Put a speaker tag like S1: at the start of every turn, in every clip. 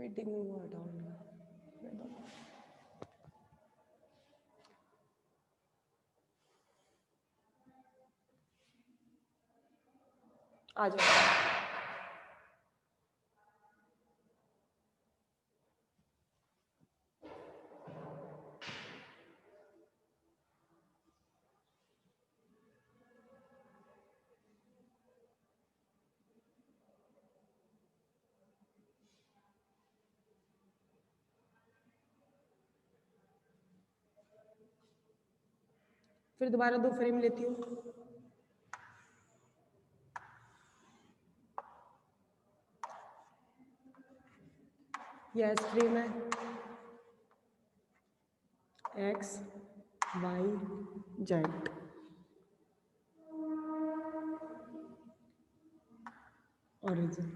S1: Meeting में हटाऊंगा। आ जाओ। फिर दोबारा 2 फ्रेम लेती हूँ। यह एस फ्रेम है, x y z. Origin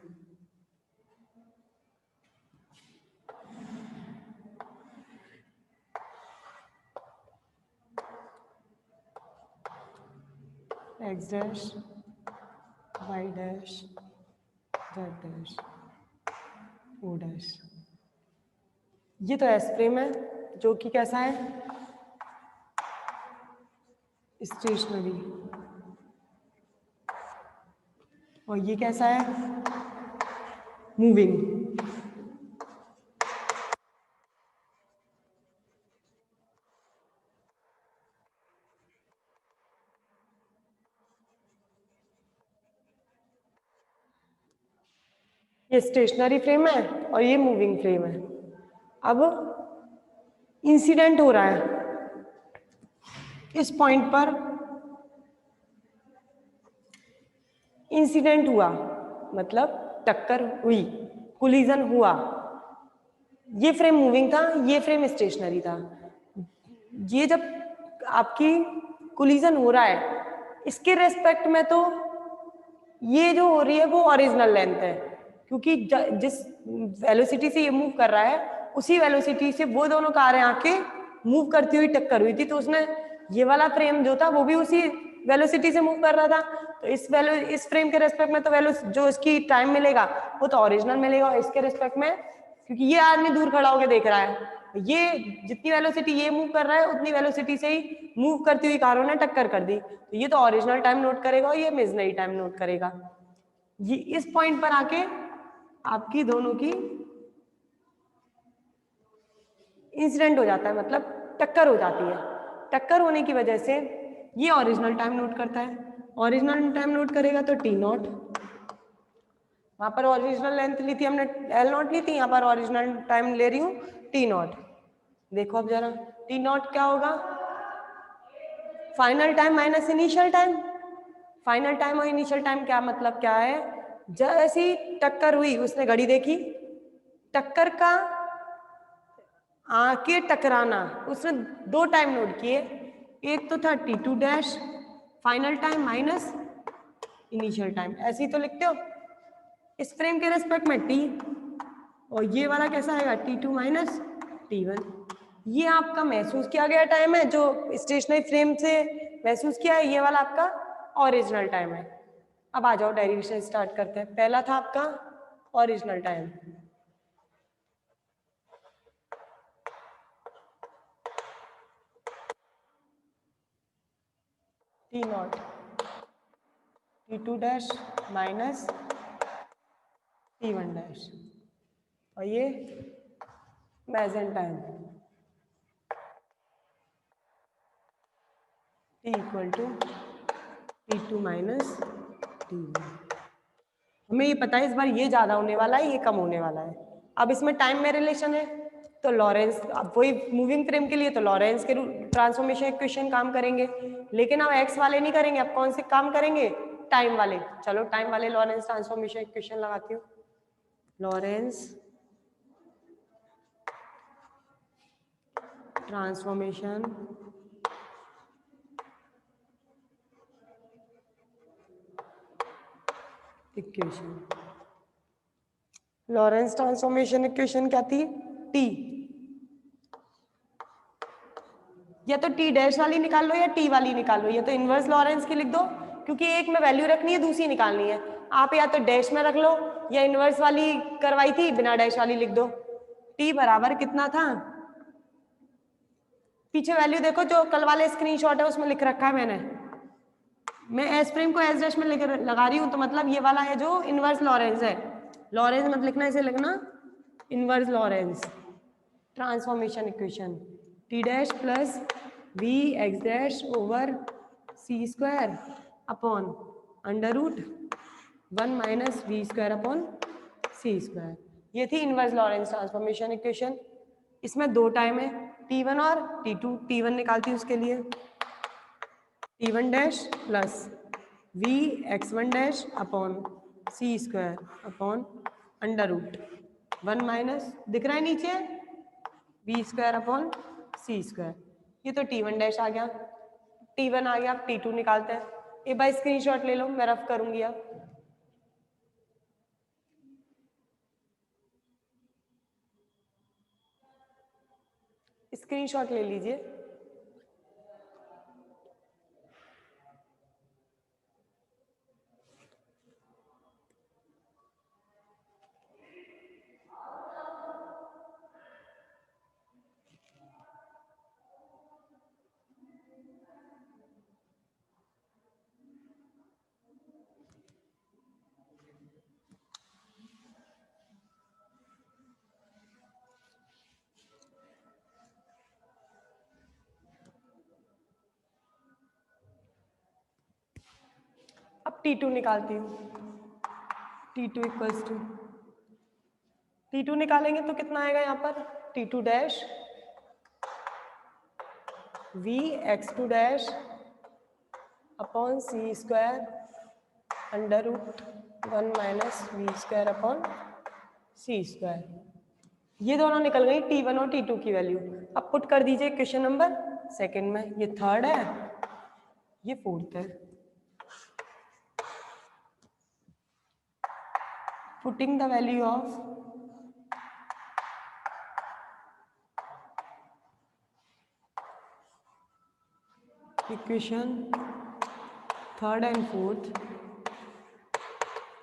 S1: x dash y dash z dash O dash. ये तो एस फ्रेम है जो कि कैसा है, स्टेशनरी। और ये कैसा है, मूविंग। ये स्टेशनरी फ्रेम है और ये मूविंग फ्रेम है। अब इंसिडेंट हो रहा है इस पॉइंट पर, इंसिडेंट हुआ मतलब टक्कर हुई, कोलिजन हुआ। ये फ्रेम मूविंग था, ये फ्रेम स्टेशनरी था। ये जब आपकी कोलिजन हो रहा है, इसके रेस्पेक्ट में तो ये जो हो रही है वो ओरिजिनल लेंथ है, क्योंकि जिस वेलोसिटी से ये मूव कर रहा है उसी वेलोसिटी से वो दोनों कारें आके मूव करती हुई टक्कर हुई थी, तो उसने ये वाला फ्रेम जो था वो भी उसी वेलोसिटी से मूव कर रहा था। तो इस फ्रेम के रेस्पेक्ट में तो जो इसकी टाइम मिलेगा वो तो ओरिजिनल मिलेगा, और इसके रेस्पेक्ट में क्योंकि ये आदमी दूर खड़ा होकर देख रहा है, ये जितनी वेलोसिटी ये मूव कर रहा है उतनी वेलोसिटी से ही मूव करती हुई कारों ने टक्कर कर दी, तो ये तो ओरिजिनल टाइम नोट करेगा और ये इमेजिनरी टाइम नोट करेगा। ये इस पॉइंट पर आके आपकी दोनों की इंसिडेंट हो जाता है, मतलब टक्कर हो जाती है। टक्कर होने की वजह से ये ओरिजिनल टाइम नोट करता है। ओरिजिनल टाइम नोट करेगा तो टी नॉट, वहां पर ओरिजिनल लेंथ ली थी हमने एल नॉट ली थी, यहाँ पर ओरिजिनल टाइम ले रही हूँ टी नॉट। देखो अब जरा टी नॉट क्या होगा, final time minus initial time. Final time और इनिशियल टाइम क्या मतलब क्या है, जैसी टक्कर हुई उसने घड़ी देखी, टक्कर का आके टकराना, उसने 2 टाइम नोट किए, एक तो था T2 dash final time minus initial time, ऐसे ही तो लिखते हो इस फ्रेम के रेस्पेक्ट में T, और ये वाला कैसा आएगा T2 माइनस T1। ये आपका महसूस किया गया टाइम है जो स्टेशनरी फ्रेम से महसूस किया है, ये वाला आपका ओरिजिनल टाइम है। अब आ जाओ डेरिवेशन स्टार्ट करते हैं। पहला था आपका original time, T not T2 dash minus T1 dash, और ये मेजन time T equal to T2 minus T1। हमें ये पता है इस बार ये ज्यादा होने वाला है, ये कम होने वाला है। अब इसमें टाइम में रिलेशन है तो लॉरेंस, अब वही मूविंग फ्रेम के लिए तो लॉरेंस के ट्रांसफॉर्मेशन इक्वेशन काम करेंगे, लेकिन अब एक्स वाले नहीं करेंगे, अब कौन से काम करेंगे, टाइम वाले। चलो टाइम वाले लॉरेंस ट्रांसफॉर्मेशन इक्वेशन लगाती हूँ। Lawrence transformation equation, Lawrence transformation equation क्या थी, टी, या तो टी डैश वाली निकाल लो या टी वाली निकाल लो, या तो इनवर्स लॉरेंस की लिख दो, क्योंकि एक में वैल्यू रखनी है दूसरी निकालनी है, आप या तो डैश में रख लो या इनवर्स वाली करवाई थी बिना डैश वाली लिख दो। t बराबर कितना था, पीछे वैल्यू देखो जो कल वाले स्क्रीनशॉट है उसमें लिख रखा है मैंने। मैं एस प्राइम को एस डैश में लगा रही हूँ, तो मतलब ये वाला है जो इनवर्स लॉरेंस है। लॉरेंस मत लिखना, इसे लिखना inverse Lorentz transformation equation. T dash plus v x dash over c square upon under root 1 minus v square upon c square. ये थी इनवर्स लॉरेंस ट्रांसफॉर्मेशन इक्वेशन। इसमें दो टाइम है, T1 और T2। T1 निकालती हूँ उसके लिए, T1 dash plus v x1 dash upon c square upon under root 1 minus, दिख रहा है नीचे, v square upon c square. ये तो T1 डैश आ गया, T1 आ गया। अब T2 निकालते हैं। एक बार स्क्रीनशॉट ले लो, मैं रफ करूंगी अब। स्क्रीनशॉट ले लीजिए। अब T2 निकालती हूँ। T2 इक्वल्स टू, T2 निकालेंगे तो कितना आएगा यहाँ पर, T2 dash v x2 dash upon c square under root 1 minus v square upon c square. ये दोनों निकल गई T1 और T2 की वैल्यू। अब पुट कर दीजिए क्वेश्चन नंबर सेकंड में। ये थर्ड है, ये फोर्थ है। Putting the value of equation third and fourth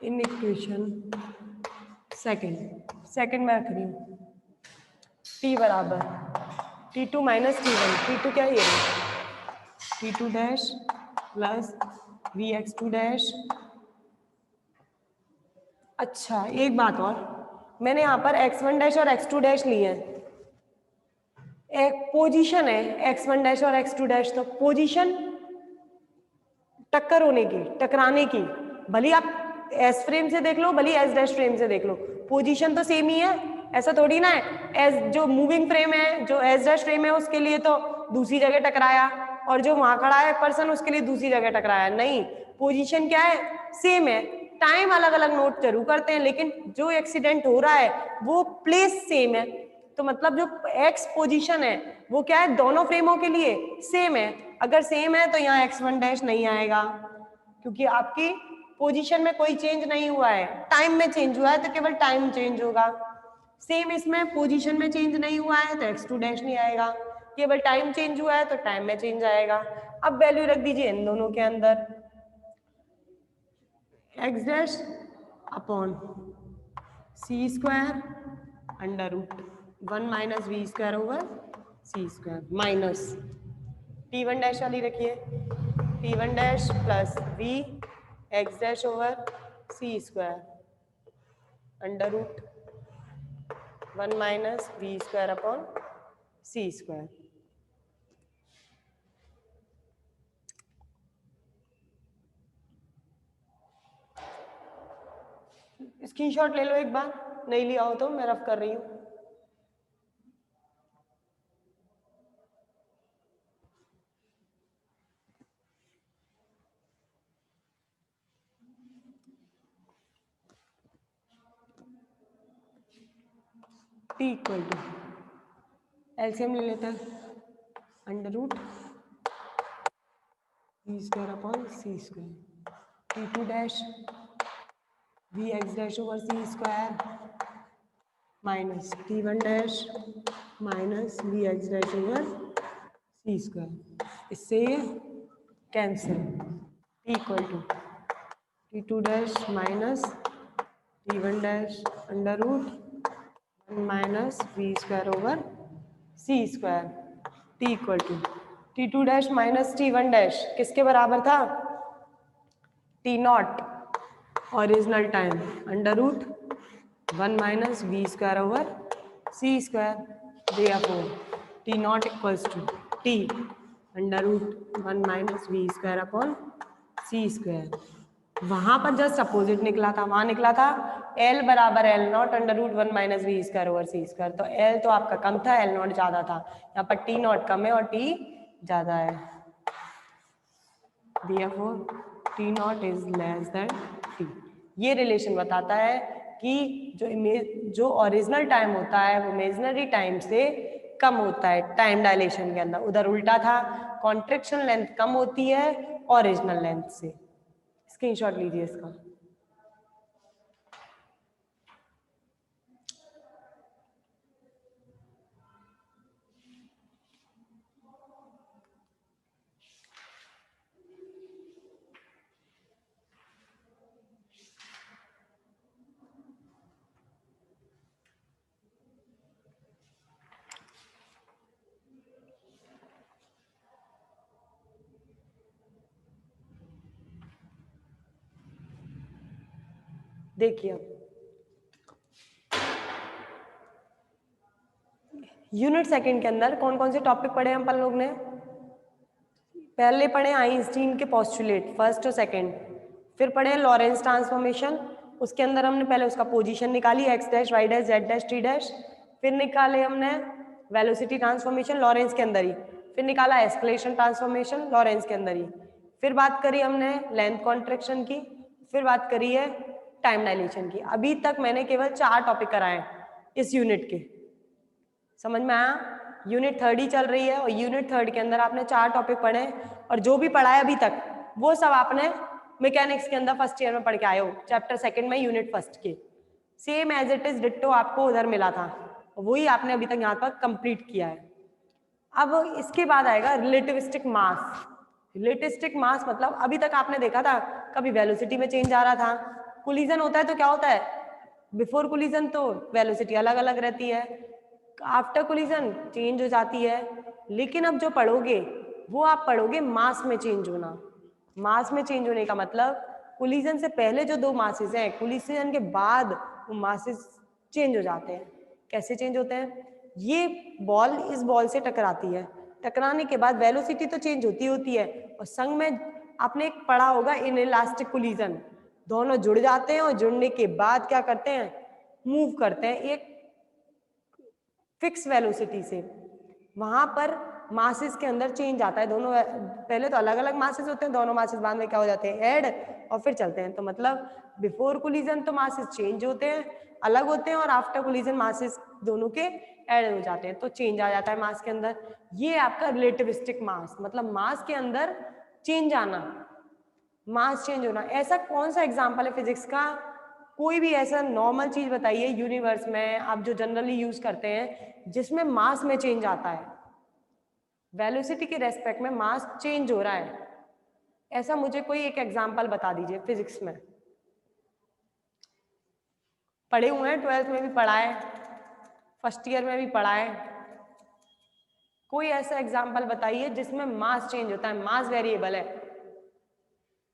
S1: in equation second में रख रही हूँ। T बराबर T2 माइनस T1, T2 क्या है, T2 dash plus we x2 dash. अच्छा एक बात और, मैंने यहाँ पर x1 डैश और x2 डैश लिए हैं। एक पोजीशन है x1 डैश और x2 डैश, तो पोजीशन टक्कर होने की, टकराने की, भले आप एस फ्रेम से देख लो भले एस डैश फ्रेम से देख लो, पोजीशन तो सेम ही है। ऐसा थोड़ी ना है एस जो मूविंग फ्रेम है, जो एस डैश फ्रेम है उसके लिए तो दूसरी जगह टकराया, और जो वहां खड़ा है पर्सन उसके लिए दूसरी जगह टकराया। नहीं, पोजीशन क्या है, सेम है। टाइम अलग अलग नोट जरूर करते हैं, लेकिन जो एक्सीडेंट हो रहा है वो प्लेस सेम है। तो मतलब जो एक्स पोजीशन है वो क्या है, दोनों फ्रेमों के लिए सेम है। अगर सेम है तो यहाँ x1 डैश नहीं आएगा, क्योंकि आपकी पोजीशन में कोई चेंज नहीं हुआ है, टाइम में चेंज हुआ है तो केवल टाइम चेंज होगा। सेम इसमें पोजीशन में चेंज नहीं हुआ है तो x2 डैश नहीं आएगा, केवल टाइम चेंज हुआ है तो टाइम में चेंज आएगा। अब वैल्यू रख दीजिए इन दोनों के अंदर, x dash upon c square under root 1 minus v square over c square minus T1 dash वाली रखिए, T1 dash plus v x dash over c square under root 1 minus v square upon c square. Screenshot ले लो एक बार, नहीं लिया हो तो मैं रफ कर रही हूँ। T इक्वल टू एलसीएम ले लेते हैं, under root v square upon c square, T2 dash v x dash over c square minus T1 dash minus v x dash over c square. इससे ये cancel, T equal to T2 dash minus T1 dash under root 1 minus v square over c square t equal to T2 dash minus T1 dash किसके बराबर था? T nought original time under root 1 minus v square over c square therefore T nought equals to T under root 1 minus v square upon c square. वहां पर just opposite निकला था, वहां निकला था L बराबर L nought under root 1 minus v square over c square. तो L तो आपका कम था, L नॉट ज्यादा था। यहाँ पर T नॉट कम है और T ज्यादा है। Therefore T not is less than T। ये रिलेशन बताता है कि जो ओरिजिनल टाइम होता है वो इमेजिनरी टाइम से कम होता है टाइम डायलेशन के अंदर। उधर उल्टा था, कॉन्ट्रैक्शन लेंथ कम होती है ओरिजिनल लेंथ से। स्क्रीनशॉट लीजिए इसका। देखिए अब यूनिट सेकंड के अंदर कौन कौन से टॉपिक पढ़े हम अपन लोग ने? पहले पढ़े आइंस्टीन के पोस्टुलेट फर्स्ट और सेकंड, फिर पढ़े लॉरेंस ट्रांसफॉर्मेशन। उसके अंदर हमने पहले उसका पोजीशन निकाली x dash y dash z dash t dash, फिर निकाले हमने वेलोसिटी ट्रांसफॉर्मेशन लॉरेंस के अंदर ही, फिर निकाला एस्केलेशन ट्रांसफॉर्मेशन लॉरेंस के अंदर ही, फिर बात करी हमने लेंथ कॉन्ट्रैक्शन की, फिर बात करी है टाइम डायलेशन की। अभी तक मैंने केवल 4 टॉपिक कराए इस यूनिट के। समझ में आया? यूनिट थर्ड ही चल रही है और यूनिट थर्ड के अंदर आपने 4 टॉपिक पढ़े और जो भी पढ़ा है अभी तक वो सब आपने मैकेनिक्स के अंदर फर्स्ट ईयर में पढ़ के आए हो, चैप्टर सेकंड में यूनिट फर्स्ट के। Same as it is ditto आपको उधर मिला था, वही आपने अभी तक यहाँ तक कंप्लीट किया है। अब इसके बाद आएगा रिलेटिविस्टिक मास। रिलेटिविस्टिक मास मतलब अभी तक आपने देखा था कभी वेलोसिटी में चेंज आ रहा था, कोलिजन होता है तो क्या होता है, बिफोर कोलिजन तो वेलोसिटी अलग अलग रहती है, आफ्टर कोलिजन चेंज हो जाती है। लेकिन अब जो पढ़ोगे वो आप पढ़ोगे मास में चेंज होना। मास में चेंज होने का मतलब कोलिजन से पहले जो 2 मासेस हैं, कोलिजन के बाद वो मासेस चेंज हो जाते हैं। कैसे चेंज होते हैं? ये बॉल इस बॉल से टकराती है, टकराने के बाद वेलोसिटी तो चेंज होती है और संग में आपने एक पढ़ा होगा इनइलास्टिक कोलिजन, दोनों जुड़ जाते हैं और जुड़ने के बाद क्या करते हैं, मूव करते हैं एक फिक्स वेलोसिटी से। वहां पर मासेस के अंदर चेंज आता है, दोनों पहले तो अलग अलग मासेस होते हैं, दोनों मासेस बाद में क्या हो जाते हैं, ऐड और फिर चलते हैं। तो मतलब बिफोर कोलिजन तो मासेस चेंज होते हैं, अलग होते हैं, और आफ्टर कोलिजन मासेस दोनों के ऐड हो जाते हैं, तो चेंज आ जाता है मास के अंदर। ये आपका रिलेटिविस्टिक मास, मतलब मास के अंदर चेंज आना, मास चेंज होना। ऐसा कौन सा एग्जाम्पल है फिजिक्स का, कोई भी ऐसा नॉर्मल चीज बताइए यूनिवर्स में आप जो जनरली यूज करते हैं जिसमें मास में चेंज आता है, वेलोसिटी के रेस्पेक्ट में मास चेंज हो रहा है, ऐसा मुझे कोई एक एग्जांपल बता दीजिए फिजिक्स में। पढ़े हुए हैं, 12th में भी पढ़ा है, फर्स्ट ईयर में भी पढ़ा है, कोई ऐसा एग्जांपल बताइए जिसमें मास चेंज होता है, मास वेरिएबल है,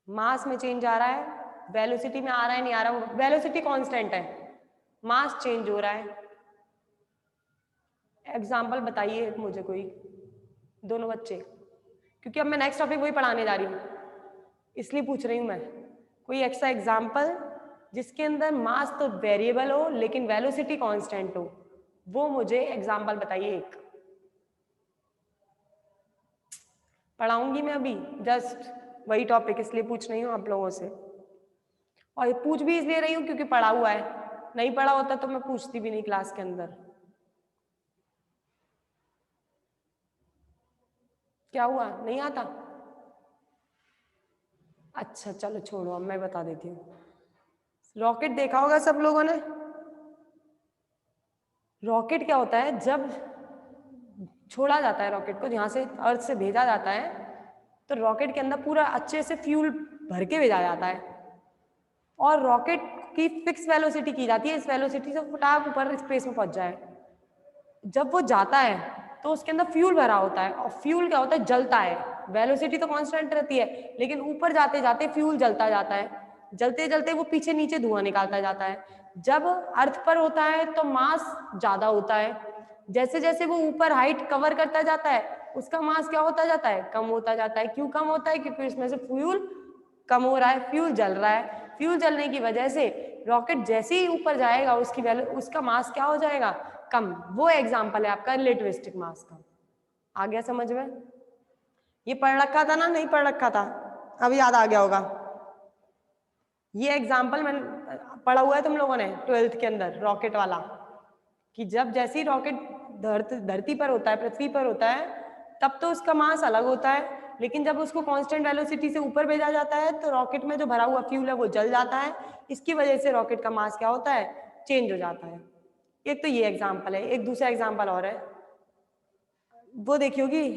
S1: मास में चेंज आ रहा है, वेलोसिटी में आ रहा है नहीं आ रहा, वेलोसिटी कांस्टेंट है, मास चेंज हो रहा है। एग्जाम्पल बताइए मुझे कोई, दोनों बच्चे, क्योंकि अब मैं नेक्स्ट टॉपिक वही पढ़ाने जा रही हूँ इसलिए पूछ रही हूँ मैं। कोई ऐसा एग्जाम्पल जिसके अंदर मास तो वेरिएबल हो लेकिन वेलोसिटी कांस्टेंट हो, वो मुझे एग्जाम्पल बताइए एक। पढ़ाऊंगी मैं अभी जस्ट वही टॉपिक, इसलिए पूछ रही हूँ आप लोगों से, और ये पूछ भी इसलिए रही हूँ क्योंकि पढ़ा हुआ है, नहीं पढ़ा होता तो मैं पूछती भी नहीं क्लास के अंदर। क्या हुआ, नहीं आता? अच्छा चलो छोड़ो, अब मैं बता देती हूँ। रॉकेट देखा होगा सब लोगों ने। रॉकेट क्या होता है, जब छोड़ा जाता है रॉकेट को, यहाँ से अर्थ से भेजा जाता है, तो रॉकेट के अंदर पूरा अच्छे से फ्यूल भर के भेजा जाता है। और रॉकेट की फिक्स वेलोसिटी की जाती है, इस वेलोसिटी से फटाक ऊपर स्पेस में पहुंच जाए। जब वो जाता है तो उसके अंदर फ्यूल भरा होता है, और फ्यूल क्या होता है, जलता है। वेलोसिटी तो कांस्टेंट रहती है, लेकिन ऊपर जाते जाते फ्यूल जलता जाता है, जलते जलते वो पीछे नीचे धुआं निकालता जाता है। जब अर्थ पर होता है तो मास ज्यादा होता है, जैसे जैसे वो ऊपर हाइट कवर करता जाता है उसका मास क्या होता जाता है, कम होता जाता है। क्यों कम होता है, क्योंकि उसमें से फ्यूल कम हो रहा है, फ्यूल जल रहा है। फ्यूल जलने की वजह से रॉकेट जैसे ही ऊपर जाएगा उसका मास क्या हो जाएगा, कम। वो एग्जांपल है आपका रिलेटिविस्टिक मास का। आ गया समझ में? ये पढ़ रखा था ना, नहीं पढ़ रखा था? अब याद आ गया होगा। ये एग्जांपल मैंने पढ़ा हुआ है तुम लोगों ने 12th के अंदर, रॉकेट वाला, कि जब जैसे ही रॉकेट धरती पर होता है, पृथ्वी पर होता है, तब तो उसका मास अलग होता है, लेकिन जब उसको कांस्टेंट वेलोसिटी से ऊपर भेजा जाता है तो रॉकेट में जो भरा हुआ फ्यूल है वो जल जाता है। इसकी वजह से रॉकेट का मास क्या होता है, चेंज हो जाता है। एक तो ये एग्जाम्पल है। एक दूसरा एग्जाम्पल और है, वो देखियोगी,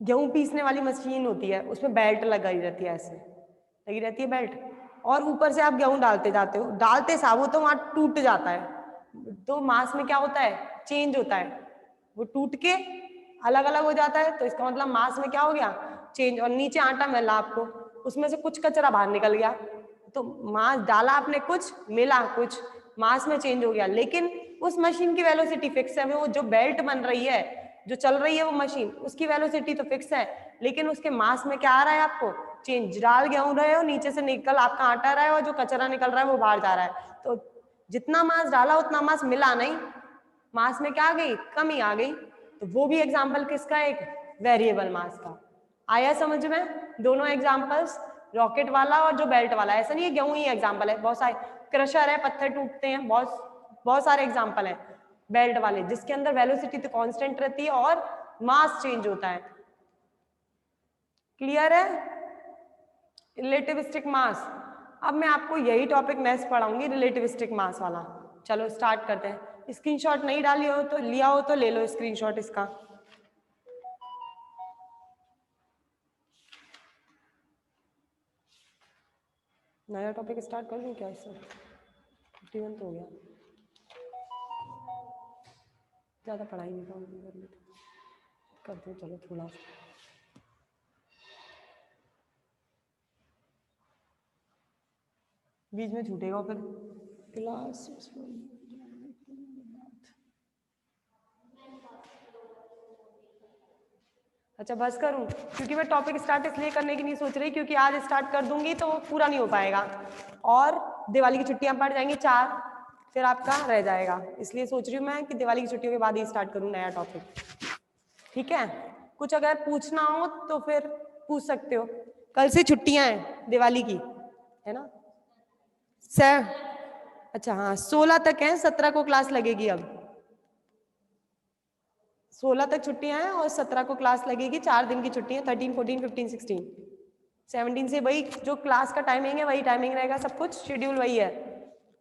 S1: गेहूं पीसने वाली मशीन होती है, उसमें बेल्ट लगाई रहती है, ऐसे लगी रहती है बेल्ट, और ऊपर से आप गेहूं डालते जाते हो, डालते साबुत तो वहां टूट जाता है, तो मास में क्या होता है, चेंज होता है, वो टूट के अलग अलग हो जाता है। तो इसका मतलब मास में क्या हो गया, चेंज। और नीचे आटा मिला आपको, उसमें से कुछ कचरा बाहर निकल गया, तो मास डाला आपने कुछ, मिला कुछ, मास में चेंज हो गया। लेकिन उस मशीन की वेलोसिटी फिक्स है, वो जो बेल्ट बन रही है, जो चल रही है वो मशीन, उसकी वेलोसिटी तो फिक्स है, लेकिन उसके मास में क्या आ रहा है आपको, चेंज। डाल गेहूं रहे हो, नीचे से निकल आपका आटा रहा है, और जो कचरा निकल रहा है वो बाहर जा रहा है। तो जितना मास डाला उतना मास मिला नहीं, मास में क्या आ गई, कमी आ गई। तो वो भी एग्जाम्पल किसका, एक वेरिएबल मास का। आया समझ में? दोनों एग्जाम्पल्स, रॉकेट वाला और जो बेल्ट वाला। ऐसा नहीं है गेहूं ही एग्जाम्पल है, बहुत सारे, क्रशर है, पत्थर टूटते हैं, बहुत सारे एग्जाम्पल है बेल्ट वाले, जिसके अंदर वेलोसिटी तो कांस्टेंट रहती है और मास चेंज होता है। क्लियर है? रिलेटिविस्टिक मास। अब मैं आपको यही टॉपिक नेक्स्ट पढ़ाऊंगी, रिलेटिविस्टिक मास वाला। चलो स्टार्ट करते हैं। स्क्रीनशॉट नहीं डाली हो तो लिया हो तो ले लो स्क्रीनशॉट इसका। नया टॉपिक स्टार्ट कर दूं क्या इससे? 51 तो हो गया, ज़्यादा पढ़ाई नहीं कर लेते, करते चलो थोड़ा सा। बीच में छूटेगा फिर क्लास। अच्छा बस करूं, क्योंकि मैं टॉपिक स्टार्ट इसलिए करने की नहीं सोच रही, क्योंकि आज स्टार्ट कर दूंगी तो पूरा नहीं हो पाएगा, और दिवाली की छुट्टियां पड़ जाएंगी 4, फिर आपका रह जाएगा। इसलिए सोच रही हूँ मैं कि दिवाली की छुट्टियों के बाद ही स्टार्ट करूँ नया टॉपिक। ठीक है? कुछ अगर पूछना हो तो फिर पूछ सकते हो। कल से छुट्टियां हैं दिवाली की, है ना? सर अच्छा हाँ, 16 तक है, 17 को क्लास लगेगी। अब 16 तक छुट्टियां हैं और 17 को क्लास लगेगी। 4 दिन की छुट्टियां, 13, 14, 15, 16, 17 से वही जो क्लास का टाइमिंग है वही टाइमिंग रहेगा, सब कुछ शेड्यूल वही है।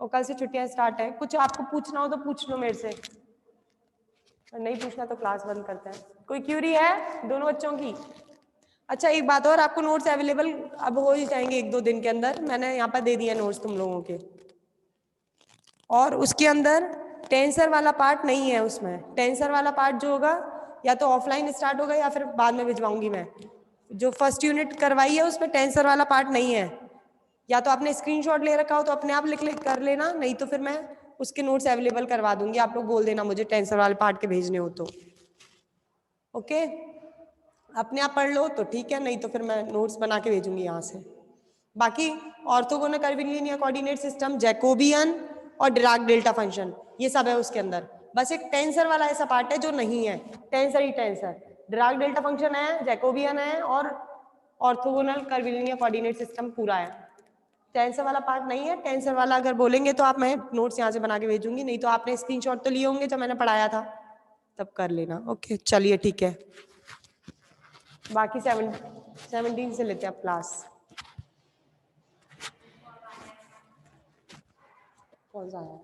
S1: और कल से छुट्टियां स्टार्ट है। कुछ आपको पूछना हो तो पूछ लो मेरे से, और नहीं पूछना तो क्लास बंद करते हैं। कोई क्यूरी है दोनों बच्चों की? अच्छा एक बात और, आपको नोट्स अवेलेबल अब हो ही जाएंगे 1-2 दिन के अंदर। मैंने यहाँ पर दे दिया नोट्स तुम लोगों के, और उसके अंदर टेंसर वाला पार्ट नहीं है। उसमें टेंसर वाला पार्ट जो होगा या तो ऑफलाइन स्टार्ट होगा या फिर बाद में भिजवाऊंगी मैं। जो फर्स्ट यूनिट करवाई है उसमें टेंसर वाला पार्ट नहीं है। या तो आपने स्क्रीनशॉट ले रखा हो तो अपने आप लिख कर लेना, नहीं तो फिर मैं उसके नोट्स अवेलेबल करवा दूंगी। आप लोग बोल देना मुझे टेंसर वाले पार्ट के भेजने हो तो। ओके, अपने आप पढ़ लो तो ठीक है, नहीं तो फिर मैं नोट्स बना के भेजूंगी यहाँ से। बाकी orthogonal curvilinear coordinate system, Jacobian और डिराक डेल्टा फंक्शन, ये सब है उसके अंदर। बस एक टेंसर वाला ऐसा पार्ट है जो नहीं है, टेंसर ही टेंसर। डिराक डेल्टा फंक्शन है, जैकोबियन है, और ऑर्थोगोनल कर्वीलिनियर कोऑर्डिनेट सिस्टम पूरा है। टेंसर वाला पार्ट नहीं है। टेंसर वाला अगर बोलेंगे तो आप, मैं नोट्स यहाँ से बना के भेजूंगी, नहीं तो आपने स्क्रीनशॉट तो लिए होंगे जब मैंने पढ़ाया था, तब कर लेना। ओके चलिए ठीक है। बाकी 17 से लेते हैं आप क्लास। कौन सा आया?